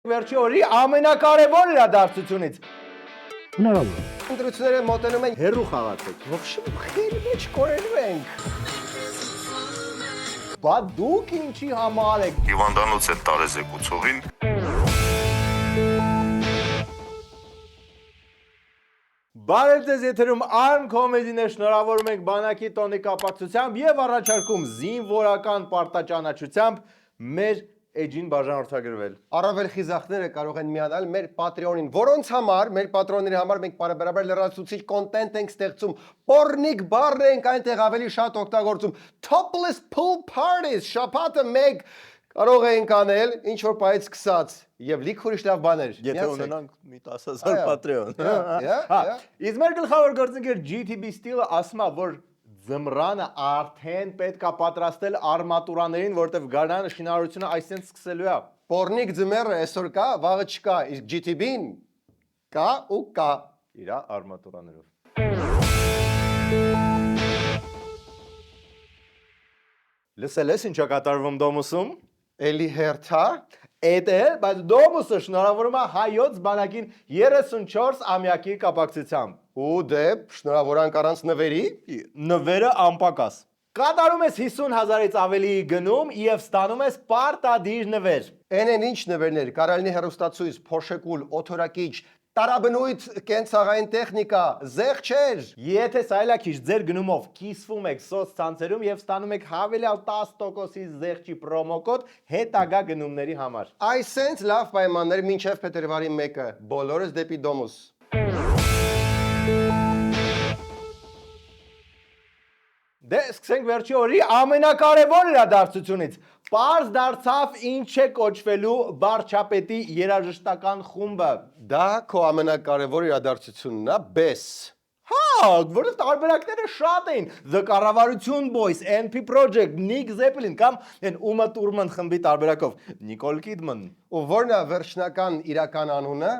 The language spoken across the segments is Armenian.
Վերջի օրի ամենակարևոր իրադարձությունից։ Հնարավոր է։ Ընտրությունները մոտենում են Հերու խաղացեք։ Ողջի խերի մեջ կորելու ենք։ Բա դուք ինչի համար եք։ Հիվանդանոց են տարեզեկուցողին։ Բարև ձեզ եթերում Arm Comedy-ն է, շնորհավորում ենք բանակի տոնի կապակցությամբ եւ առաջարկում զինվորական պարտաճանաչությամբ մեր էջին բաժանորդագրվել։ Առավել խիզախները կարող են միանալ մեր Patreon-ին, որոնց համար, մեր պատրոնների համար մենք բարեբար լրացուցիչ կոնտենտ ենք ստեղծում, pornic բառն ենք այնտեղ ավելի շատ օգտագործում, topless pool parties, շաբաթը մեկ կարող ենք անել, ինչ որ պայից սկսած եւ լիք ուրիշ լավ բաներ։ Եթե ունենանք մի 10,000 Patreon։ Իսկ մեր գլխավոր գործընկեր GTB Steel-ը ասում է, որ ձմռանը արդեն պետք է պատրաստել արմատուրաներին, որտեվ գարնանը շինարարությունը այսինքն սկսելու է։ Pornic ձմեռը այսօր կա, վաղը չկա, իսկ GTB-ն կա ու կա իր արմատուրաներով։ Լսել ես ինչա կատարվում Դոմուսում։ Էլի հերթա Էդ է, բայց Դոմուսը շնորհավորում է հայոց բանակին 34 ամյակի կապակցությամբ։ ու դեպ շնորհավորանք առանց նվերի Նվերը անպակաս։ Կատարում ես 50,000-ից ավելի գնում եւ ստանում ես պարտադիր նվեր։ Են ինչ նվերներ, կարալնի հեռուստացույց, փոշեկուլ, օթորակիչ, տարաբնույթ կենցաղային տեխնիկա, զեղչեր։ Եթե սայլակիչ ձեր գնումով կիսվում եք սոցցանցերում եւ ստանում եք հավելյալ 10%-ի զեղչի պրոմոկոդ հետագա գնումների համար։ Այսենց լավ պայմաններ մինչև փետրվարի 1-ը, բոլորս դեպի Դոմուս։ Դե սկսենք վերջի օրի ամենակարևոր իրադարձությունից։ Պարզ դարձավ ինչ է կոչվելու վարչապետի երաժշտական խումբը։ Դա քո ամենակարևոր իրադարձությունն է, բես։ Հա, որտեղ տարբերակները շատ էին։ The Կառավարություն Boys, NP Project, Nick Zeppelin կամ Uma Thurman խմբի տարբերակով Nicole Kidman։ Ու որն է վերջնական իրական անունը։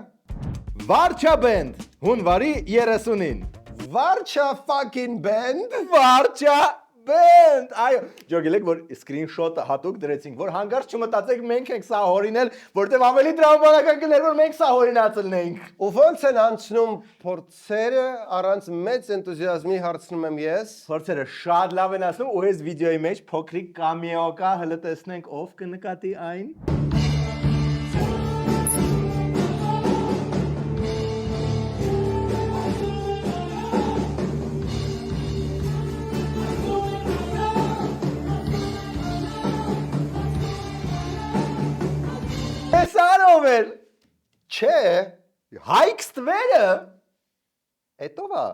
Վարչաբենդ, հունվարի 30-ին։ Վարչա fucking band։ Վարչաբենդ, այո, ջոգելեք, որ screenshot-ը հատուկ դրեցինք, որ հանգարց չմտածեք մենք ենք սա հորինել, որտեվ ավելի դրամաբանական կներ, որ մենք սա հորինացնենք։ Ու ոնց են անցնում փորձերը, առանց մեծ էնտուզիազմի հարցնում եմ ես։ Փորձերը շատ լավ են ասում, ու այս վիդեոյի մեջ փոքրիկ կամեո կա, հələ տեսնենք ով կնկատի այն։ Սարով էր։ Չէ, Հայք ստվերը։ հետո վա։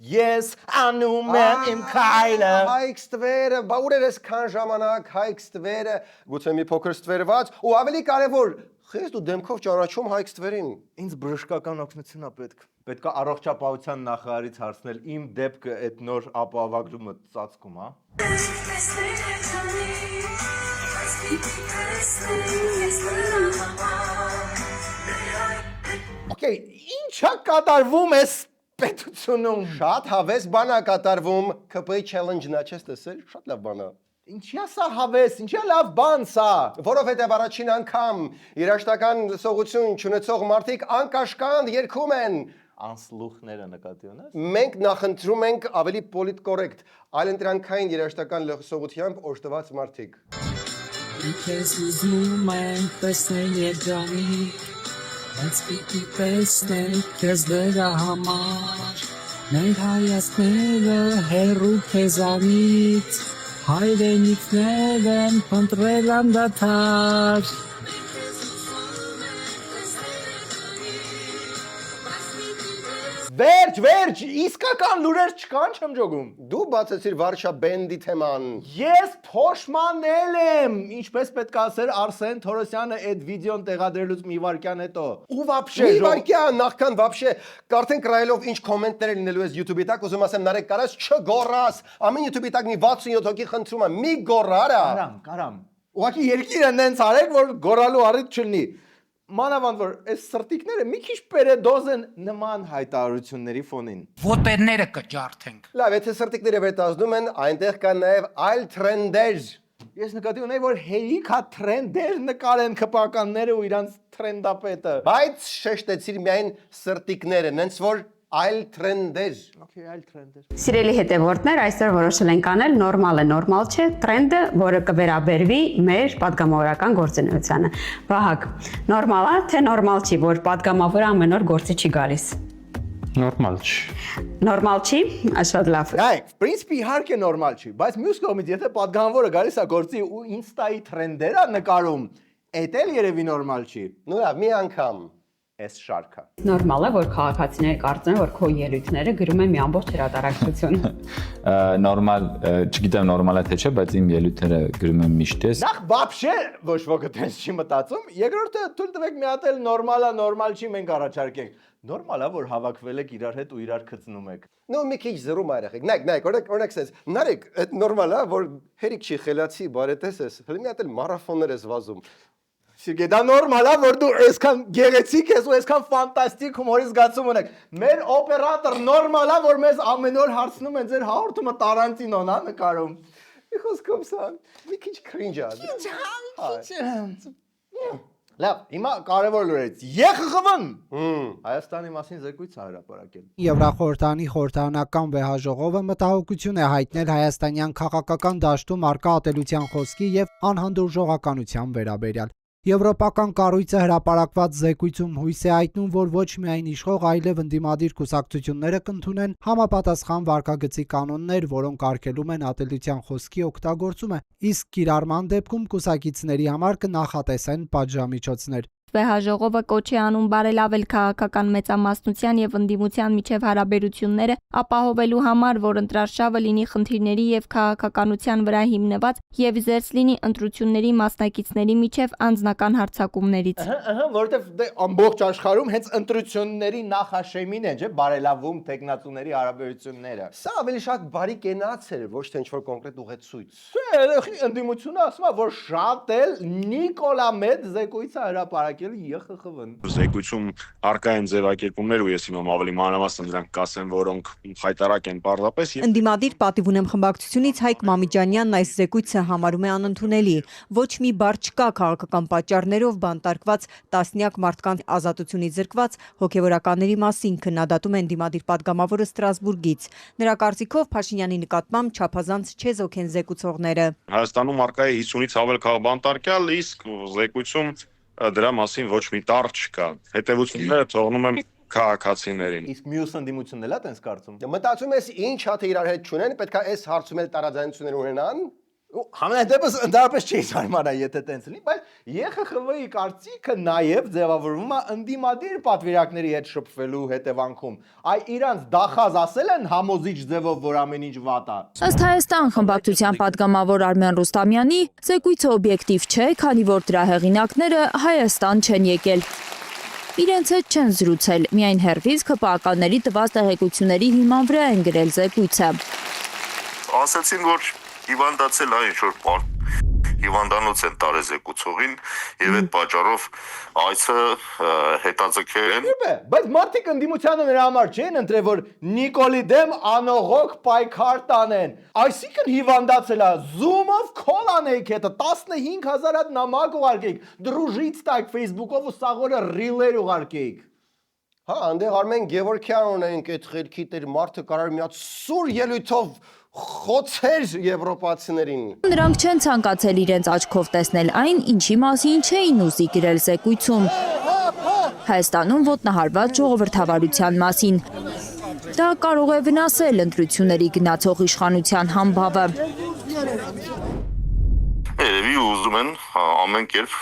Ես անում եմ իմ քայլը։ Հայք ստվերը, բա ուր էր այսքան ժամանակ հայք ստվերը, գուցե մի փոքր ստվերված, ու ավելի կարևոր, խիստ ու դեմքով ճանաչում հայք ստվերին։ Ինձ բժշկական օգնություն է պետք։ Պետք է առողջապահության նախարարից հարցնել իմ դեպքը այդ նոր ապահովագրումը ծածկում, հա։ Okay, ինչա կատարվում է պետությունում։ Շատ հավես բան է կատարվում, ԿՊ-ի challenge-ն է, չես տեսել, շատ լավ բան է։ Ինչա սա հավես, ինչա լավ բան սա։ Որովհետև առաջին անգամ երաշտական լսողություն չունեցող մարդիկ անկաշկանդ երգում են։ Անսլուխները նկատի ունես։ Մենք նախընտրում ենք ավելի պոլիտկորեկտ, այլընտրանքային երաշտական լսողությամբ օժտված մարդիկ։ Because ուզում ենք տեսնել երջանիկ, բայց պիտի տեսնենք քեզ դրա համար, մեր հայացքները հեռու քեզանից, հայրենիքներ են փնտրել անդադար։ Վերջ, իսկական լուրեր չկան չեմ ջոգում։ Դու բացեցիր վարչաբենդի թեման։ Ես փոշմանել եմ, ինչպես պետք է ասեր Արսեն Թորոսյանը այդ վիդեոն տեղադրելուց մի վարքյան հետո։ Ու вообще Մի վարքյան նախքան вообще կարդեն կրայելով ինչ կոմենտներ լինելու ես YouTube-ի տակ, ուզում ասեմ նարեկ կարաս չգոռաս։ Ամեն YouTube-ի տակ մի 67 հոգի խնդրում է, մի գոռարա։ Կարամ։ Ուղղակի երկիրը նենց արեք, որ գոռալու առիթ չլինի։ Մանավանդ որ այս սրտիկները մի քիչ պերեդոզ են նման հայտարարությունների ֆոնին։ Ոտերները կջարդենք։ Լավ, եթե սրտիկները վերտազդում են, այնտեղ կան նաև այլ տրենդեր։ Ես նկատի ունեի, որ հերիքա թրենդեր նկարեն քպականները ու իրանց թրենդապետը։ Բայց շեշտեցիր միայն սրտիկները, նենց որ այլ թրենդեր։ Okay, այլ թրենդեր։ Սիրելի հետևորդներ, այսօր որոշել ենք անել նորմալը նորմալ չէ, տրենդը, որը կվերաբերվի մեր падգամավորական գործունեությանը։ Վահագ, նորմալ է, թե նորմալ չի, որ падգամավորը ամեն օր գործի չի գալիս։ Նորմալ չի։ Նորմալ չի, շատ լավ։ Այ, principi իհարկե նորմալ չի, բայց մյուս կողմից եթե падգամավորը գալիս է գործի ու Insta-ի թրենդեր է նկարում, էդ էլ երևի նորմալ չի։ Ну լավ, մի անգամ Այս շարքը։ Նորմալ է, որ քաղաքացիները կարծեն, որ քո ելույթները գրում են մի ամբողջ հրատարակություն։ Նորմալ, չգիտեմ նորմալ է թե չէ, բայց իմ ելույթները գրում եմ միշտ ես։ Նախ բաբշե ոչ ոքը տես չի մտածում, երկրորդը թույլ տվեք մի հատ էլ նորմալա, նորմալ չի մենք առաջարկենք։ Նորմալ է, որ հավաքվել եք իրար հետ ու իրար քծնում եք։ Ну մի քիչ զրում այրեք։ Նայք, օրինակ sense։ Նարեկ, այդ նորմալ է, որ հերիք չի խելացի, բարետես ես։ Հələ մի հատ էլ մարաթոններ ես վազում։ Սիրգե, դա նորմալ է, որ դու այսքան գեղեցիկ ես ու այսքան ֆանտաստիկ հումորի զգացում ունեք։ Մեր օպերատոր նորմալ է, որ մեզ ամեն օր հարցնում են ձեր հաղորդումը Տարանտինոն է նկարում։ Մի խոսքով սա Մի քիչ cringe է։ Լավ, հիմա կարևոր լուրերից։ ԵԽԽՎ-ն Հայաստանի մասին զեկույց է հրապարակել։ Եվրախորհրդանի խորհրդարանական վեհաժողովը մտահոգություն է հայտնել հայաստանյան քաղաքական դաշտում արկա ատելության խոսքի եւ անհանդուրժողականության վերաբերյալ։ Եվրոպական կառույցը հրապարակված զեկույցում հույս է հայտնում, որ ոչ միայն իշխող, այլև ընդդիմադիր կուսակցությունները կընդունեն համապատասխան վարքագծի կանոններ, որոնք արգելում են ատելության խոսքի օգտագործումը, իսկ կիրառման դեպքում կուսակիցների համար կնախատեսեն պատժամիջոցներ։ Վեհաժողովը կոչ է անում բարելավել քաղաքական մեծամասնության եւ ընդդիմության միջև հարաբերությունները, ապահովելու համար, որ ընտրարշավը լինի խնդիրների եւ քաղաքականության վրա հիմնված եւ զերծ լինի ընտրությունների մասնակիցների միջև անձնական հարձակումներից։ Որովհետեւ դե ամբողջ աշխարհում հենց ընտրությունների նախաշեմին են, չէ՞, բարելավում տեխնացուների հարաբերությունները։ Սա ավելի շատ բարի կենաց էր, ոչ թե ինչ-որ կոնկրետ ուղեցույց։ Ընդդիմությունը ասում է, որ շատ էլ Նիկոլա Մեծ զեկույցը հրապարակել ԵԽԽՎ-ն։ Զեկույցում արկա են ձևակերպումներ ու ես իմամ ավելի մանրամասն դրանք կասեմ, որոնք խայտարակ են պարզապես։ Ընդդիմադիր պատիվ ունեմ խմբակցությունից Հայկ Մամիջանյանն այս զեկույցը համարում է անընդունելի։ Ոչ մի բար չկա քաղաքական պատճառներով բանտարկված տասնյակ մարդկանց ազատությունից զրկված հոգևորականների մասին քննադատում է ընդդիմադիր падգամավորը Ստրասբուրգից։ Նրա կարծիքով Փաշինյանի նկատմամբ չափազանց չեզոք են զեկուցողները։ Հայաստանում արկա է 50-ից ավել քաղաքաբանտարկյալ, իսկ զեկույցում դրա մասին ոչ մի տառ չկա։ Հետևությունները թողնում եմ քաղաքացիներին։ Իսկ մյուս ընդդիմությունն էլ է տենց կարծում։ Մտածում ես ինչ հատ իրար հետ չունեն, պետք է այս հարցում էլ տարաձայնություններ ունենան։ Համենայն դեպս ընդհանրապես չի զարմանա, եթե տենց լինի, բայց ԵԽԽՎ-ի կարծիքը նաև ձևավորվում է ընդդիմադիր պատվիրակների հետ շփվելու հետևանքում։ Այ իրանց դախած ասել են համոզիչ ձևով, որ ամեն ինչ վատ է։ Ըստ Հայաստան խմբակցության падգամավոր Արմեն Ռուստամյանի, զեկույցը օբյեկտիվ չէ, քանի որ դրա հեղինակները Հայաստան չեն եկել։ Իրենց հետ չեն զրուցել, միայն հեռվից ԿՊԱ-ականների տված տեղեկությունների հիման վրա են գրել զեկույցը։ Ասացին, որ հիվանդացել է ինչ-որ հիվանդանոց են տարել զեկուցողին եւ այդ պատճառով այցը հետաձգել են։ Բայց մարդիկ ընդդիմությանը նրա համար չեն ընտրել, որ Նիկոլի դեմ անողոք պայքար տանեն։ Այսինքն հիվանդացել է, Zoom-ով call անեիք հետը 15000 հատ նամակ ուղարկեիք, դրուժից տակ Facebook-ով ու սաղորը reel-եր ուղարկեիք։ Հա, անդեղ Արմեն Գևորգյան ունենք այդ խելքի տեր մարդը կարող մի հատ սուր ելույթով խոցեր եվրոպացիներին։ Նրանք չեն ցանկացել իրենց աչքով տեսնել այն, ինչի մասին չէին ուզի գրել զեկույցում։ Հայաստանում ոտնահարված ժողովրդավարության մասին։ Դա կարող է վնասել ընտրությունների գնացող իշխանության համբավը։ Երևի ուզում են ամեն կերպ,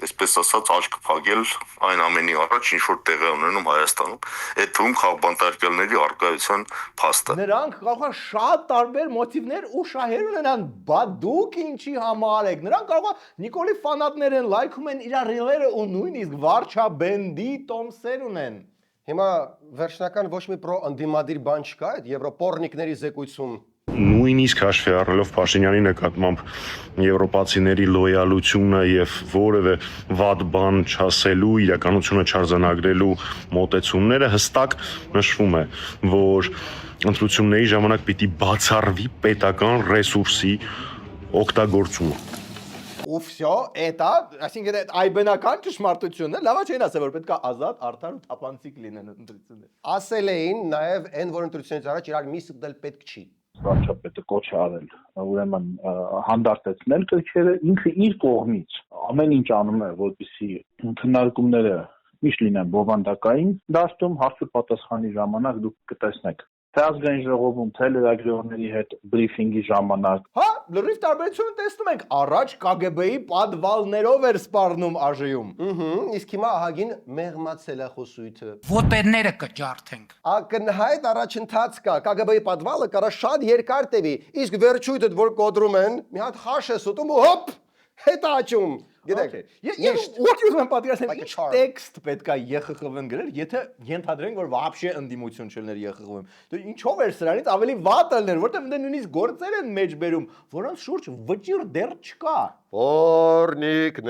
այսպես ասած, աչք փակել այն ամենի առաջ, ինչ որ տեղ է ունենում Հայաստանում, այդ թվում քաղաքաբանտարկյալների արկայության փաստը։ Նրանք կարող են շատ տարբեր մոտիվներ ու շահեր ունենան, բա դուք ինչի համար եք։ Նրանք կարող են Նիկոլի ֆանատներ են, լայքում են իր ռիլերը ու նույնիսկ վարչաբենդի տոմսեր ունեն։ Հիմա վերջնական ոչ մի պրո ընդդիմադիր բան չկա այդ եվրոպորնիկների զեկույցում։ Նույնիսկ հաշվի առնելով Փաշինյանի նկատմամբ եվրոպացիների լոյալությունը եւ որևէ վատ բան չասելու, իրականությունը չարձանագրելու մոտեցումները հստակ նշվում է, որ ընտրությունների ժամանակ պիտի բացառվի պետական ռեսուրսի օգտագործումը։ Ու վсё, это, այսինքն այդ այբնական ճշմարտությունն է, լավա չեն ասել, որ պետք է ազատ, արդար ու թափանցիկ լինեն ընտրությունները։ Ասել էին նաև այն որ ընտրությունից առաջ իրար միսը դել պետք չի։ Վարչապետը կոչ է արել, ուրեմն հանդարտեցնել գրքերը, ինքը իր կողմից ամեն ինչ անում է, որպեսզի քննարկումները միշտ լինեն բովանդակային դաշտում, հարցու պատասխանի ժամանակ դուք կտեսնեք թե ազգային ժողովում, թե լրագրողների հետ բրիֆինգի ժամանակ։ Հա, լրիվ տարբերությունը տեսնում ենք, առաջ KGB-ի պատվալներով էր սպառնում ԱԺ-ում։ Իսկ հիմա ահագին մեղմացել է խոսույթը։ Ոտերները կջարդենք։ Ակնհայտ առաջընթաց կա, KGB-ի պատվալը կարա շատ երկար տևի, իսկ վերջույթը որ կոտրում են, մի հատ խաշ է սուտում ու հոպ, հետ աճում։ Գիտեք, What you want պատկերացնեմ, ինչ տեքստ պետք է ԵԽԽՎ-ն գրել, եթե ենթադրենք, որ вообще ընդդիմություն չլներ ԵԽԽՎ-ում։ Դե ինչով էր սրանից ավելի վատ ելներ, որտեղ դե նույնիսկ գործեր են մեջ բերում, որոնց շուրջ վճիռ դեռ չկա։ Օրնիկներ։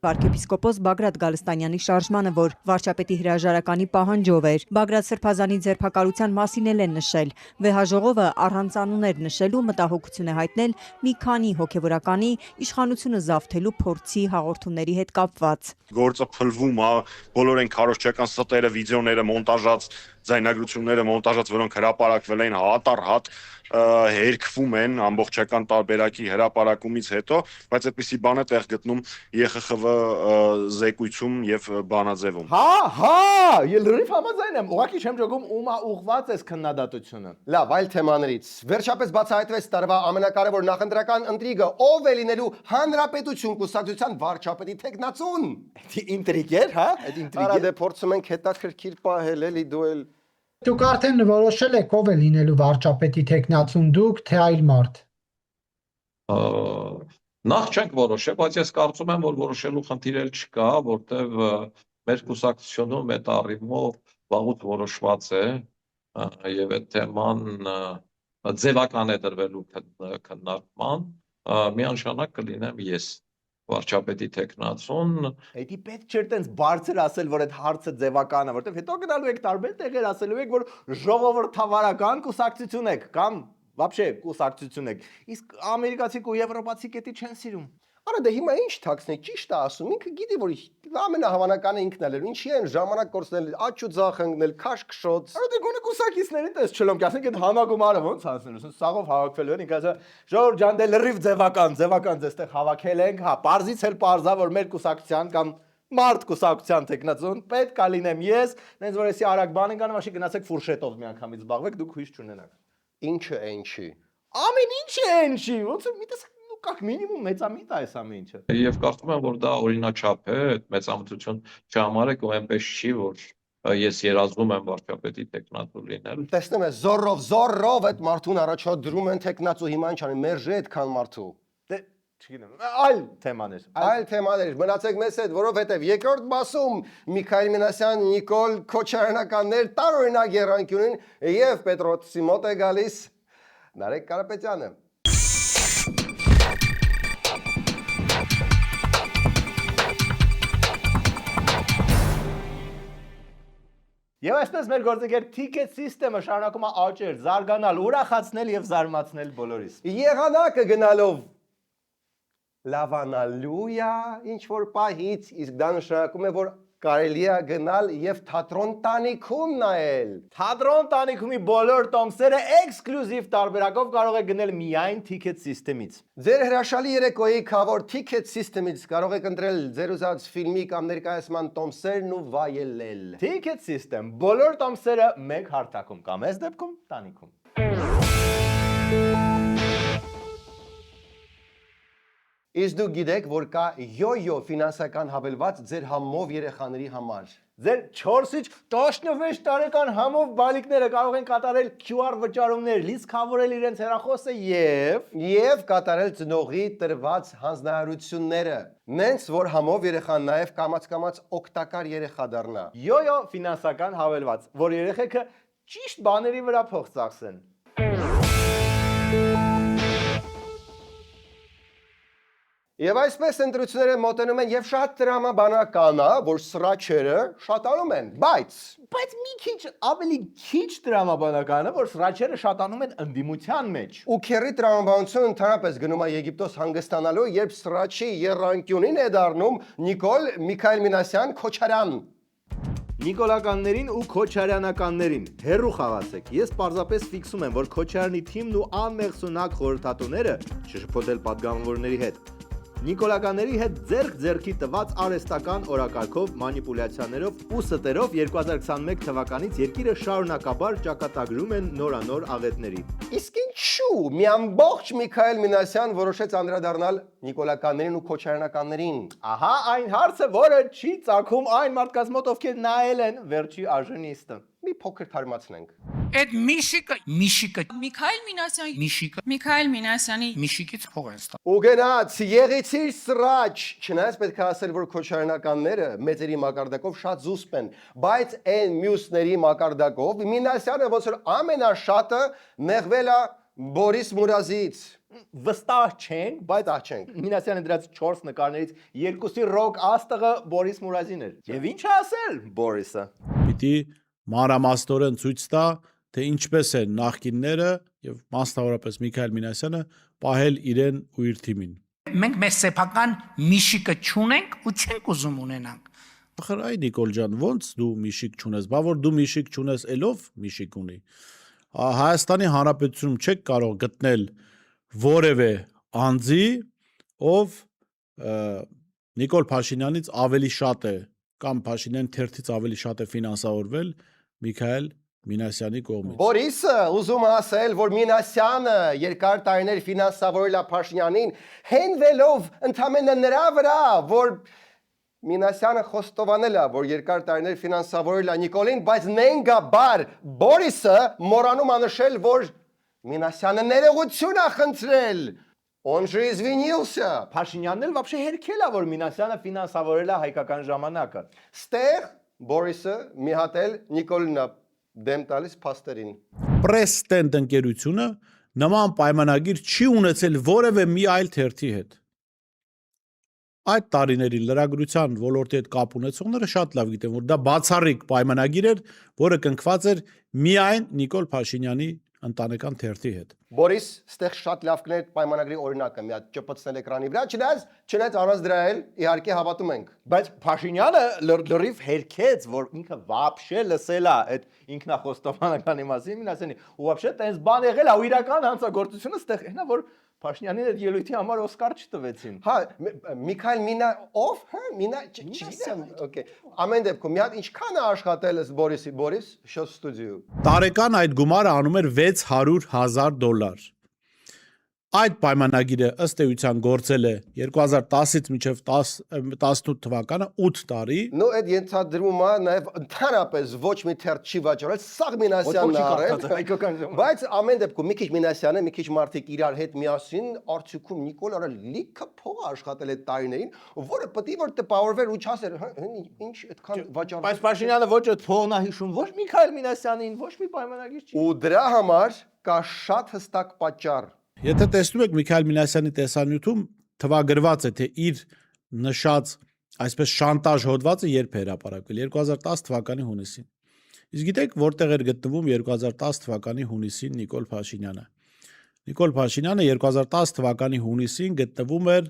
Վարքեպիսկոպոս Բագրատ Գալստանյանի շարժմանը, որ վարչապետի հրաժարականի պահանջով էր, Բագրատ Սրբազանի ձերբակալության մասին էլ են նշել։ ՎՀ-ժողովը առանց անուններ նշելու մտահոգություն է հայտնել մի քանի հոգևորականի իշխանությունը զավթելու փորձի հաղորդումների հետ կապված։ Գործը փլվում է, բոլոր են քարոզչական ստերը, վիդեոները, մոնտաժած ձայնագրությունները, մոնտաժած, որոնք հրապարակվել են հատ առ հատ հերքվում են ամբողջական տարբերակի հրապարակումից հետո, բայց այդպիսի բան է տեղ գտնում ԵԽԽՎ զեկույցում եւ բանաձևում։ Հա, լրիվ համաձայն եմ, ուղղակի չեմ ճոգում ումա ուղված էս քննադատությունը։ Լավ, այլ թեմաներից։ Վերջապես բացահայտվեց տարվա ամենակարևոր նախընտրական ընտրիգը, ով է լինելու Հանրապետություն կուսակցության վարչապետի տեխնացուն։ Դա ինտրիգ էր, հա? Այդ ինտրիգ Արա է։ դե փորձում ենք հետաքրքիր պահել, էլի դու էլ։ Դուք արդեն որոշել եք ով է լինելու վարչապետի տեխնացուն դուք, թե այլ մարդ։ Նախ չենք որոշել, բայց ես կարծում եմ, որ որոշելու խնդիր էլ չկա, որտեվ մեր կուսակցությունում այդ առումով վաղուց որոշված է եւ այդ թեման ձևական է դրվելու քննարկման, միանշանակ կլինեմ ես վարչապետի տեխնացուն։ Էդի պետք չէր տենց բարձր ասել, որ այդ հարցը ձևական է, որտեվ հետո գնալու եք տարբեր տեղեր ասելու եք, որ ժողովրդավարական կուսակցություն եք կամ вообще կուսակցություն եք։ Իսկ ամերիկացի ու եվրոպացի կետի չեն սիրում։ Արա դե հիմա ինչ թաքցնեք, ճիշտ է ասում, ինքը գիտի որ ամենահավանականը ինքն է, ինչի են ժամանակ կորցնել, աճ ու ձախ ընկնել, քաշքշոց։ Արա դե գոնե կուսակիցներին տես չլոմք, ասենք այդ համագումարը ոնց անցնելու, սաղով հավաքվելու են, ինքը ասա ժողովուրդ ջան, դե լրիվ ձևական ձեստեղ հավաքել ենք, հա, պարզից էլ պարզա, որ մեր կուսակցության կամ մարդ կուսակցության տեխնացուն պետք է լինեմ ես, նենց որ էսի արագ բան ենք անում, աշի գնացեք ֆուրշետով միանգամից զբաղվեք, դուք հույս չունենաք։ Ինչը այնչի։ Ամեն ինչ է այնչի, ոնց որ մի տեսակ как минимум մեծամիտ է այս ամեն ինչը։ Եվ կարծում եմ, որ դա օրինաչափ է, այդ մեծամտություն չհամարեք ու այնպես չի, որ ես երազում եմ վարչապետի տեխնատու լինել։ Տեսնում ես զորով այդ մարդուն առաջադրում են տեխնացու, հիմա ինչ անի, մերժե այդքան մարդու։ Դե չգիտեմ, այլ թեմաներ, մնացեք մեզ հետ, որովհետև երկրորդ մասում Միքայել Մինասյան, Նիկոլ Քոչարյանականներ տարօրինակ եռանկյունին եւ Պետրոցի մոտ է գալիս Նարեկ Կարապետյանը։ Եվ այսպես մեր գործընկեր Ticket System-ը շարունակում է աճել, զարգանալ, ուրախացնել եւ զարմացնել բոլորիս։ Եղանակը գնալով լավանալու է ինչ որ պահից, իսկ դա նշանակում է, որ կարելի է գնալ եւ թատրոն տանիքում նայել։ Թատրոն տանիքումի բոլոր տոմսերը էքսկլյուզիվ տարբերակով կարող եք գնել միայն Ticket System-ից։ Ձեր հրաշալի երեկոյի քավոր Ticket System-ից կարող եք ընտրել ձեր ուզած ֆիլմի կամ ներկայացման տոմսերն ու վայելել։ Ticket System, բոլոր տոմսերը մեկ հարթակում կամ այս դեպքում տանիքում։ Իսկ դուք գիտեք, որ կա յո-յո ֆինանսական հավելված ձեր համով երեխաների համար։ Ձեր 4-ից 16 տարեկան համով բալիկները կարող են կատարել QR վճարումներ, լիցքավորել իրենց հեռախոսը եւ կատարել ծնողի տրված հանձնարարությունները։ Նենց որ համով երեխան նաեւ կամաց օգտակար երեխա դառնա։ Յո-յո ֆինանսական հավելված, որ երեխեքը ճիշտ բաների վրա փող ծախսեն։ Եվ այսպես ընտրությունները մոտենում են եւ շատ տրամաբանական է, որ սրաչերը շատանում են, բայց մի քիչ ավելի քիչ տրամաբանական է, որ սրաչերը շատանում են ընդդիմության մեջ։ ու քերի տրամաբանությունը ընդհանրապես գնում է Եգիպտոս հանգստանալու, երբ սրաչի երանկյունին է դառնում Նիկոլ Միքայել Մինասյան Քոչարյան։ Նիկոլականներին ու Քոչարյանականներին հերրու խաղացեք։ Ես պարզապես ֆիքսում եմ, որ Քոչարյանի թիմն ու անմեղսունակ խորհրդատուները շփոթել падգամավորների հետ։ Նիկոլականների հետ ձեռք-ձեռքի տված արհեստական օրակարգով, մանիպուլյացիաներով ու ստերով 2021 թվականից երկիրը շարունակաբար ճակատագրում են նորանոր աղետների։ Իսկ ինչու՞ մի ամբողջ Միքայել Մինասյան որոշեց անդրադառնալ Նիկոլականներին ու Քոչարյանականներին։ Ահա այն հարցը, որը չի ծագում այն մարդկանց մոտ, ովքեր նայել են վերջի արժանիստը։ Մի փոքր թարմացնենք։ Այդ Միշիկը Միքայել Մինասյանի Միշիկը Միքայել Մինասյանի Միշիկից փող են ստա։ Ու գնաց եղեցիր սրաչ, չնայած պետք է ասել, որ Քոչարյանականները մեծերի մակարդակով շատ զուսպ են, բայց այն մյուսների մակարդակով Մինասյանը ոնց որ ամենաշատը նեղվել է Բորիս Մուրազից։ Վստահ չենք, բայց չենք։ Մինասյանը դրած 4 նկարներից 2-ի ռոք աստղը Բորիս Մուրազին էր։ Եվ ինչ ասել Բորիսը։ Պիտի մանրամասնորեն ցույց տա, թե ինչպես են նախկինները եւ մասնավորապես Միքայել Մինասյանը պահել իրեն ու իր թիմին։ Մենք մեր սեփական Միշիկը չունենք ու չենք ուզում ունենանք։ Ախր այ Նիկոլ ջան, ո՞նց դու Միշիկ չունես։ Բա որ դու Միշիկ չունես, ելով Միշիկ ունի։ Հայաստանի Հանրապետությունում չեք կարող գտնել որևէ անձի, ով Նիկոլ Փաշինյանից ավելի շատ է կամ Փաշինյան թերթից ավելի շատ է ֆինանսավորվել Միքայել Մինասյանի կողմից։ Բորիսը ուզում ասել, որ Մինասյանը երկար տարիներ ֆինանսավորել է Փաշինյանին, հենվելով ընդամենը նրա վրա, որ Մինասյանը խոստովանել է, որ երկար տարիներ ֆինանսավորել է Նիկոլին, բայց նենգաբար Բորիսը մոռանում է նշել, որ Մինասյանը ներողություն է խնդրել։ Он же извинился։ Փաշինյանն էլ вообще հերքել է, որ Մինասյանը ֆինանսավորել է հայկական ժամանակը։ Ստեղ Բորիսը մի հատ էլ Նիկոլին է դեմ տալիս փաստերին։ Պրեստենտ ընկերությունը նման պայմանագիր չի ունեցել որևէ մի այլ թերթի հետ։ Այդ տարիների լրագրության ոլորտի հետ կապ ունեցողները շատ լավ գիտեն, որ դա բացառիկ պայմանագիր էր, որը կնքված էր միայն Նիկոլ Փաշինյանի ընտանեկան թերթի հետ։ Բորիս, ստեղ շատ լավ կներ պայմանագրի օրինակը մի հատ ճպցնել էկրանի վրա, չնայած առանց դրա էլ իհարկե հավատում ենք։ Բայց Փաշինյանը լրիվ հերքեց, որ ինքը вообще լսել է այդ ինքնախոստովանականի մասին, Մինասյանի, ու вообще տենց բան եղել է, ու իրական հանցագործությունը ստեղ այնա, որ Փաշինյանին այդ ելույթի համար Օսկար չտվեցին։ Հա, Միքայել Մինա ով, հա, Մինա, չգիտեմ, օքեյ։ Ամեն դեպքում մի հատ ինչքան է աշխատել էս Բորիսի, Բորիս, շոտ ստուդիո։ Տարեկան այդ գումարը անում էր $600,000։ Այդ պայմանագիրը ըստ էության գործել է 2010-ից մինչև 18 թվականը 8 տարի։ Նո, այդ ենթադրումը նաև ընդհանրապես ոչ մի թերթ չի վաճառել, սաղ Մինասյանն է արել։ Բայց ամեն դեպքում մի քիչ Մինասյանը, մի քիչ մարդիկ իրար հետ միասին արդյունքում Նիկոլ արել լիքը փող աշխատել այդ տարիներին, որը պետք է որ տպավորվեր ու չասեր, ինչ այդքան վաճառել։ Բայց Փաշինյանը ոչ այդ փողն է հիշում, ոչ Միքայել Մինասյանին, ոչ մի պայմանագիր չի։ Ու դրա համար կա շատ հստակ պատճառ։ Եթե տեսնում եք Միքայել Մինասյանի տեսանյութում թվագրված է, թե իր նշած այսպես շանտաժ հոդվածը երբ է հրապարակվել 2010 թվականի հունիսին։ Իսկ գիտեք որտեղ էր գտնվում 2010 թվականի հունիսին Նիկոլ Փաշինյանը։ Նիկոլ Փաշինյանը 2010 թվականի հունիսին գտնվում էր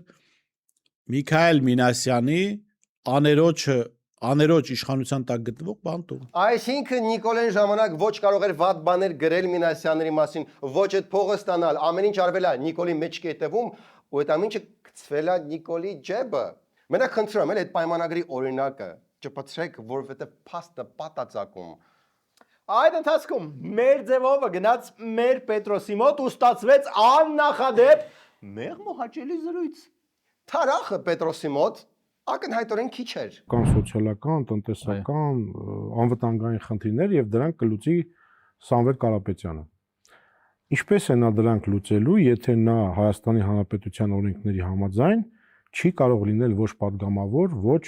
Միքայել Մինասյանի աներոջ իշխանության տակ գտնվող բանտում։ Այսինքն Նիկոլեն ժամանակ ոչ կարող էր վատ բաներ գրել Մինասյանների մասին, ոչ այդ փողը ստանալ, ամեն ինչ արվել է Նիկոլի մեջ կետևում, ու այդ ամեն ինչը գցվել է Նիկոլի ջեբը։ Մենակ խնդրում եմ, այդ պայմանագրի օրինակը չփծրեք, որովհետև փաստը պատածակում։ Այդ ընթացքում մեր ձևովը գնաց մեր Պետրոսի մոտ ու ստացվեց աննախադեպ մեղմ ու հաճելի զրույց։ Թարախը Պետրոսի մոտ ակնհայտորեն քիչ էր։ Կան սոցիալական, տնտեսական, անվտանգային խնդիրներ եւ դրանք կլուծի Սամվել Կարապետյանը։ Ինչպես է նա դրանք լուծելու, եթե նա Հայաստանի Հանրապետության օրենքների համաձայն չի կարող լինել ոչ падգամավոր, ոչ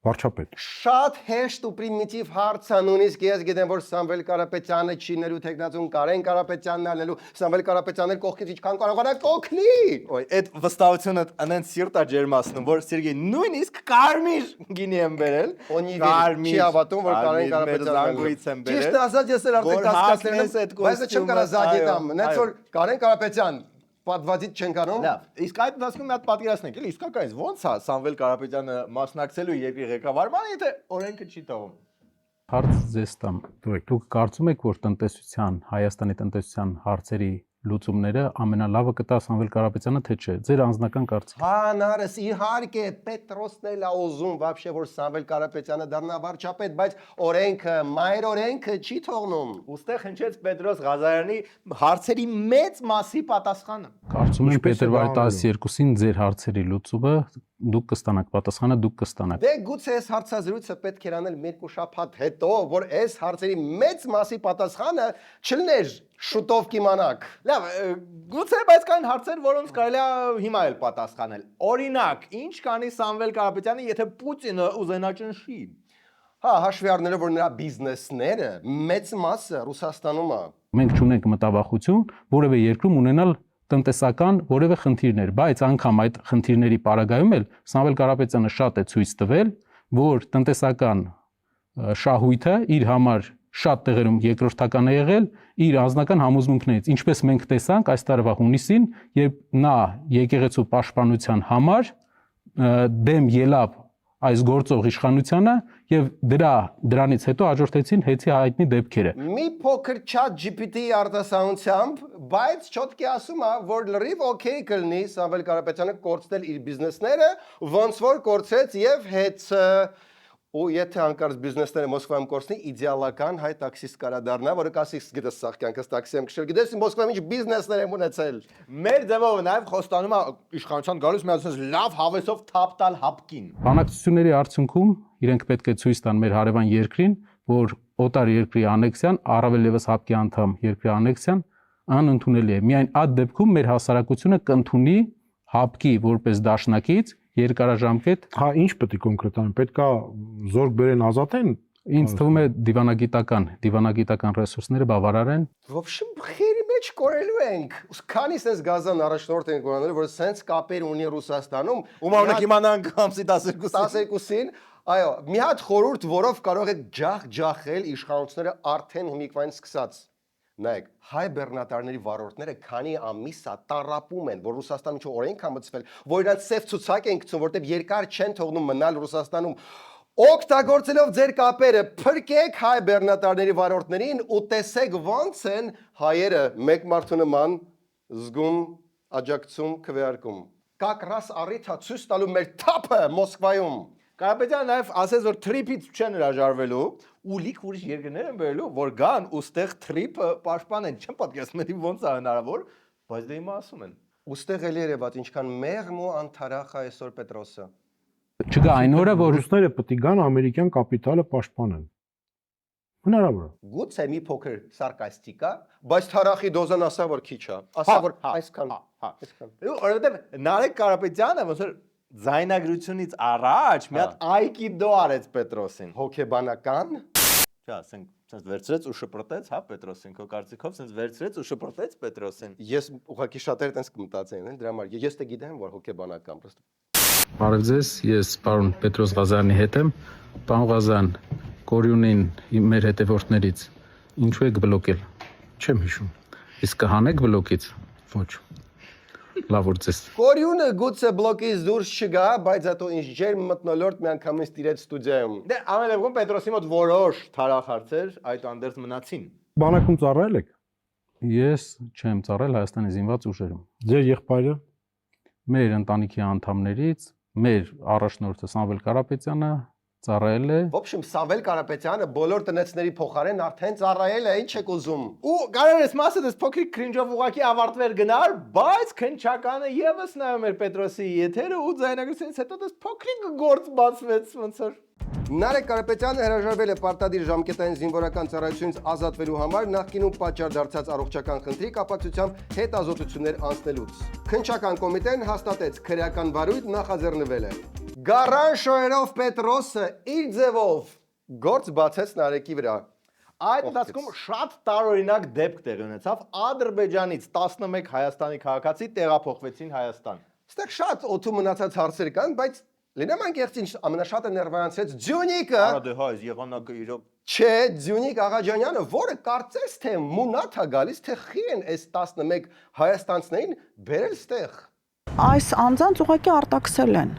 վարչապետ։ Շատ հեշտ ու պրիմիտիվ հարց է, նույնիսկ ես գիտեմ, որ Սամվել Կարապետյանը չի նելու տեխնացուն Կարեն Կարապետյանն է նելու, Սամվել Կարապետյանն կողքից ինչքան կարողանա կօգնի։ Ոյ, այդ վստահությունը անեն սիրտա ջերմացնում, որ Սերգեյ նույնիսկ կարմիր գինի եմ բերել։ Չի հավատում, որ Կարեն Կարապետյանն է։ Ճիշտ ասած, ես էլ արդեն կասկածներում եմ, բայց չեմ կարող զագետամ։ Նենց որ Կարեն Կարապետյան պատվազից չենք անում։ Լավ, իսկ այդ դասքում մի հատ պատկերացնենք, էլի իսկականից ո՞նց է Սամվել Կարապետյանը մասնակցելու երկրի ղեկավարմանը, եթե օրենքը չի տողում։ Հարց ձեզ տամ։ Դուք կարծում եք, որ Հայաստանի տնտեսության հարցերի լուծումները ամենալավը կտա Սամվել Կարապետյանը, թե չէ։ Ձեր անձնական կարծիք։ Հանարս իհարկե Պետրոսն էլ է ուզում вообще որ Սամվել Կարապետյանը դառնա վարչապետ, բայց օրենքը, մայր օրենքը չի թողնում։ Ոստեղ հնչեց Պետրոս Ղազարյանի հարցերի մեծ մասի պատասխանը։ Կարծում եմ փետրվարի 12-ին ձեր հարցերի լուծումը դուք կստանաք պատասխանը, դուք կստանաք։ Դե գուցե այս հարցազրույցը պետք է անել երկու շաբաթ հետո, որ այս հարցերի մեծ մասի պատասխանը չլներ շուտով կիմանաք։ Լավ, գուցե բայց կային հարցեր, որոնց կարելի է հիմա էլ պատասխանել։ Օրինակ, ինչ կանի Սամվել Կարապետյանը, եթե Պուտինը ուզենա ճնշի։ Հա, հաշվի առնելով, որ նրա բիզնեսները մեծ մասը Ռուսաստանում է։ Մենք չունենք մտավախություն որևէ երկրում ունենալ տնտեսական որևէ խնդիրներ, բայց անգամ այդ խնդիրների պարագայում էլ Սամվել Կարապետյանը շատ է ցույց տվել, որ տնտեսական շահույթը իր համար շատ տեղերում երկրորդական է եղել իր անձնական համոզմունքներից, ինչպես մենք տեսանք այս տարվա հունիսին, երբ նա եկեղեցու պաշտպանության համար դեմ ելավ այս գործող իշխանությանը եւ դրանից հետո հաջորդեցին հեծի հայտնի դեպքերը։ Մի փոքր chat GPT-ի արտասանությամբ, բայց չոտքի ասում է, որ լրիվ օքեյ կլինի Սամվել Կարապետյանը կորցնել իր բիզնեսները, ոնց որ կորցրեց եւ հեծը ու եթե անկարծ բիզնեսները Մոսկվայում կորցնի, իդեալական հայ տաքսիստ կարա դառնա, որը կասի գիտես սաղ կյանքս տաքսի եմ քշել, գիտես Մոսկվայում ինչ բիզնեսներ եմ ունեցել։ Մեր ձևով նաև խոստանում է իշխանության գալուց մի հատ լավ հավեսով թափ տալ հապկին։ Բանակցությունների արդյունքում իրենք պետք է ցույց տան մեր հարևան երկրին, որ օտար երկրի անեքսիան, առավել եւս հապկի անդամ երկրի անեքսիան անընդունելի է։ Միայն այդ դեպքում մեր հասարակությունը կընդունի հապկի որպես դաշնակից երկարաժամկետ։ Հա, ինչ պետք է կոնկրետորեն, պետք է զորք բերեն ազատեն։ Ինձ թվում է դիվանագիտական ռեսուրսները բավարար են։ Ոբշեմ խերի մեջ կորելու ենք։ Քանի sense գազան առաջնորդ ենք գորանել, որ sense կապեր ունի Ռուսաստանում։ Ում ունենք իմանանք ամսի 12-ին։ Այո, մի հատ խորհուրդ, որով կարող եք ջախ-ջախել իշխանությունները արդեն հիմիկվան սկսած։ Նայեք, հայ բեռնատարների վարորդները քանի ամիս է տառապում են, որ Ռուսաստանում ինչ օրենք է մտցվել, որ իրանց սև ցուցակ են գցում, որտեղ երկար չեն թողնում մնալ Ռուսաստանում։ Օգտագործելով ձեր կապերը, փրկեք հայ բեռնատարների վարորդներին ու տեսեք ոնց են հայերը մեկ մարդու նման զգում, աջակցում, քվեարկում։ Կակրաս առիթ է ցույց տալու մեր թափը Մոսկվայում։ Կարապետյանը նաև ասեց, որ թրիփից չեն հրաժարվելու ու լիք ուրիշ երկրներ են բերելու, որ գան ու ստեղ թրիփը պաշտպանեն։ Չեմ պատկերացնում էդի ոնց է հնարավոր, բայց դե հիմա ասում են։ Ուստեղ էլի երևաց ինչքան մեղմ ու անթարախ է այսօր Պետրոսը։ Չկա այն օրը, որ ռուսները պետք է գան ամերիկյան կապիտալը պաշտպանեն։ Հնարավոր է։ Գուցե մի փոքր սարկաստիկ է, բայց թարախի դոզան ասա որ քիչ է։ Ասա որ այսքան, այսքան։ Որովհետև Նարեկ Կարապետյանը ոնց որ զայնագրությունից առաջ մի հատ այկիդո արեց Պետրոսին։ Հոկեբանական։ Չէ, ասենք, sense վերցրեց ու շպրտեց, հա, Պետրոսին, քո կարծիքով sense վերցրեց ու շպրտեց Պետրոսին։ Ես ուղղակի շատերը տենց կմտածեն, դրա համար ես դե գիտեմ որ հոկեբանական պրոստը։ Բարև ձեզ, ես պարոն Պետրոս Ղազարյանի հետ եմ։ Պարոն Ղազարյան, Կորյունին մեր հետևորդներից ինչու եք բլոկել։ Չեմ հիշում։ Իսկ կհանեք բլոկից։ Ոչ։ Լավ որ ձեզ։ Կորյունը գուցե բլոկից դուրս չգա, բայց հետո ինչ ջերմ մթնոլորտ միանգամից տիրեց ստուդիայում։ Դե ամեն դեպքում Պետրոսի մոտ որոշ թարախ հարցեր այդ անդերձ մնացին։ Բանակում ծառայել եք։ Ես չեմ ծառայել Հայաստանի զինված ուժերում։ Ձեր եղբայրը։ Մեր ընտանիքի անդամներից մեր առաջնորդը Սամվել Կարապետյանը ծառայել է։ Ոբշեմ Սամվել Կարապետյանը բոլոր տնեցների փոխարեն արդեն ծառայել է, ինչ եք ուզում։ Ու կարող ես մասը դες փոքրիկ քրինջով ուղակի ավարտվեր գնար, բայց քնչականը եւս նայում էր Պետրոսի եթերը ու ձայնագրությունից հետո դες փոքրիկ գործ բացվեց ոնց որ։ Նարեկ Կարապետյանը հրաժարվել է պարտադիր ժամկետային զինվորական ծառայությունից ազատվելու համար նախկինում պատճառ դարձած առողջական խնդրի կապակցությամբ հետազոտություններ անցնելուց։ Քնչական կոմիտեն հաստատեց քրեական վարույթ նախաձեռնվել է։ Գարան շոյերով Պետրոսը իր ձևով գործ բացեց Նարեկի վրա։ Այդ ընթացքում շատ տարօրինակ դեպք տեղի ունեցավ։ Ադրբեջանից 11 Հայաստանի քաղաքացի տեղափոխվեցին Հայաստան։ Ստեղ շատ օթու մնացած հարցեր կան, բայց լինեմ անկեղծ ինչ ամենաշատը ներվարանցեց Ձյունիկը։ Արա դե հայ եղանակը իրոք Չէ, Ձյունիկ Աղաջանյանը, որը կարծես թե մունաթ է գալիս, թե խի են այս 11 հայաստանցներին բերել ստեղ։ Այս անձանց ուղղակի արտաքսել են,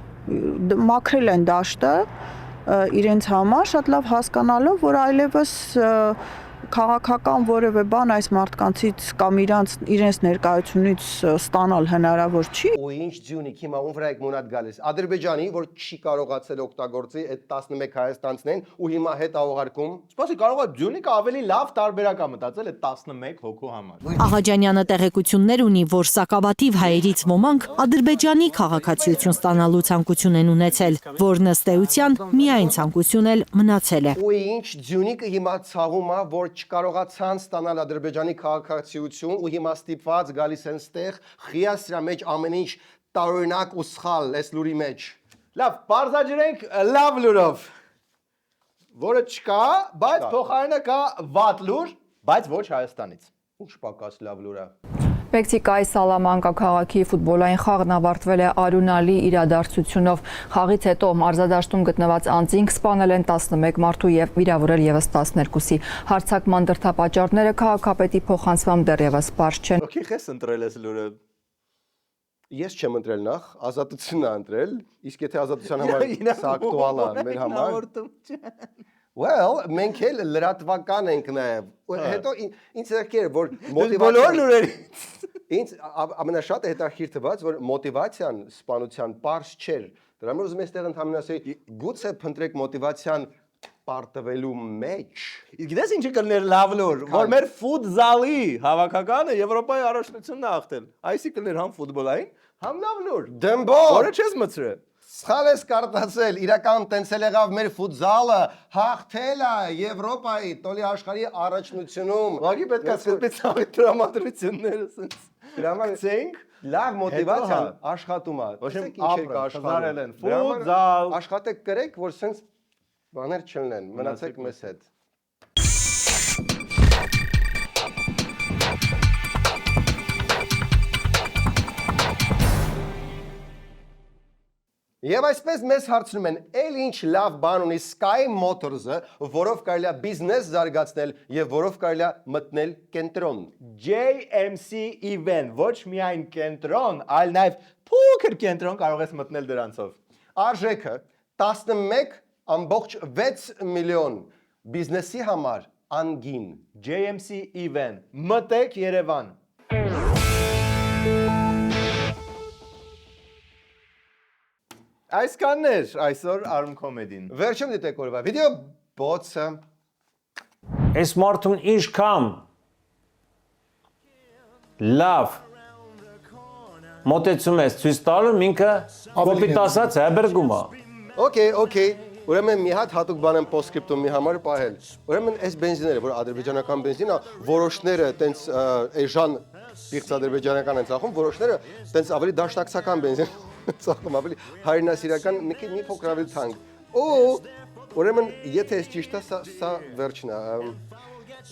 մաքրել են դաշտը իրենց համար, շատ լավ հասկանալով, որ այլևս քաղաքական որևէ բան այս մարդկանցից կամ իրենց ներկայությունից ստանալ հնարավոր չի։ Ու ինչ Ձյունիկ հիմա ում վրա եք մունաթ գալիս։ Ադրբեջանի, որ չի կարողացել օգտագործի այդ 11 հայաստանցներին ու հիմա հետ աղարգում։ Սպասի կարող է Ձյունիկը ավելի լավ տարբերակ է մտածել այդ 11 հոգու համար։ Աղաջանյանը տեղեկություններ ունի, որ սակավաթիվ հայերից ոմանք Ադրբեջանի քաղաքացիություն ստանալու ցանկություն են ունեցել, որ ըստ միայն ցանկություն էլ մնացել է։ Ու ինչ Ձյունիկը հիմա ցավում է, որ չկարողացան ստանալ Ադրբեջանի քաղաքացիություն ու հիմա ստիպված գալիս են ստեղ խիաս սրա մեջ ամեն ինչ տարօրինակ ու սխալ էս լուրի մեջ։ Լավ, բարձրաճրենք լավ լուրով, որը չկա, բայց փոխարենը կա վատ լուր, բայց ոչ Հայաստանից։ Ինչ պակաս լավ լուր է։ Մեքսիկայի Սալամանկա քաղաքի ֆուտբոլային խաղն ավարտվել է արյունալի իրադարձությունով։ Խաղից հետո մարզադաշտում գտնված անձինք սպանել են 11 մարդու եւ վիրավորել եւս 12-ի։ Հարձակման դրդապատճառները քաղաքապետի փոխանցմամբ դեռևս պարզ չեն։ Ոքեյ, խես ընտրել ես լուրը։ Ես չեմ ընտրել նախ, ազատությունն է ընտրել, իսկ եթե ազատության համար սա ակտուալ է մեր համար։ Well, մենք էլ լրատվական ենք նաև։ Հետո ինձ եկեր որ բոլոր լուրերից ինձ ամենաշատը հետաքրքիր թվաց որ մոտիվացիան սպանության པարզ չէր։ Դրա համար ուզում եմ այստեղ ընդհանրապես ասել, գուցե փնտրեք մոտիվացիան պարտվելու մեջ։ Գիտես ինչը կլներ լավ լուր, որ մեր ֆուտզալի հավաքականը Եվրոպայի առաջնությունն է հաղթել։ Այսի կլներ համ ֆուտբոլային, համ լավ լուր։ Դմբո։ Որը չես մցրել։ Սխալ ես կարտացել, իրական տենցել եղավ մեր ֆուտզալը, հաղթել է Եվրոպայի, տոլի աշխարհի առաջնությունում։ Ուղղակի պետք է սպեցիալ տրամադրությունները սենց։ Դրա համար ցենք լավ մոտիվացիան աշխատում է։ Ոչ ինչ եք աշխատում։ Ֆուտզալ աշխատեք գրեք, որ սենց բաներ չլինեն, մնացեք մեզ հետ։ Եվ այսպես մեզ հարցնում են, էլ ինչ լավ բան ունի Sky Motors-ը, որով կարելի է բիզնես զարգացնել եւ որով կարելի է մտնել կենտրոն։ JMC event, ոչ միայն կենտրոն, այլ նաեւ փոքր կենտրոն կարող ես մտնել դրանցով։ Արժեքը 11.6 միլիոն բիզնեսի համար անգին։ JMC event, մտեք Երևան։ Այսքանն էր այսօր Arm Comedy-ն։ Վերջում դիտեք օրվա վիդեո բոցը։ Այս մարդուն ինչքան լավ մոտեցում ես ցույց տալու ինքը կոպիտ ասած հաբերգում է։ Okay, ուրեմն մի հատ հատուկ բան եմ post-scriptum-ի համար պահել։ Ուրեմն այս բենզիները, որ ադրբեջանական բենզին է, որոշները տենց էժան պիղծ ադրբեջանական են ծախում, որոշները տենց ավելի դաշնակցական բենզին ծախում, ավելի հայրենասիրական, մի փոքր ավելի թանկ։ Ու ուրեմն եթե ես ճիշտ է, սա վերջն է։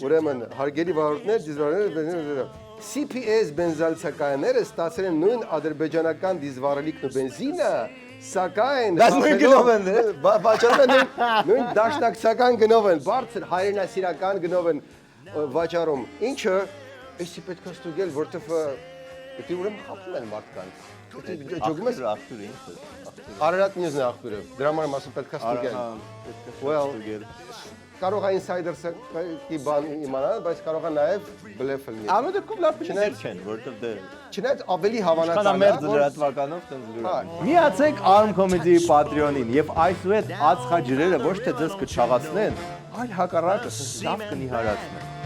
Ուրեմն հարգելի վարորդներ, դիզվարները CPS բենզալցականները ստացել են նույն ադրբեջանական դիզվարելիքն ու բենզինը, սակայն նույն գնով են, վաճառում են նույն դաշնակցական գնով են, բարձր հայրենասիրական գնով են վաճառում։ Ինչը էսի պետք է ստուգել, որտեվ դե ուրեմն խափում են մարդկանց։ Ջոգում ես աղբյուրը ինչ է։ Արարատ նյուզն է աղբյուրը։ Դրա համար մասը պետք է ստուգել։ Well, կարող է insider-ը բան իմանալ, բայց կարող է նաև բլեֆ լինել։ Ամեն դեպքում լավ բիզնես չեն, որովհետև դե չնայած ավելի հավանական է, մեր լրատվականով տենց լուրջ։ Միացեք Arm Comedy-ի Patreon-ին եւ այսուհետ ածխաջրերը ոչ թե ձեզ կչաղացնեն, այլ հակառակը լավ կնիհարացնեն։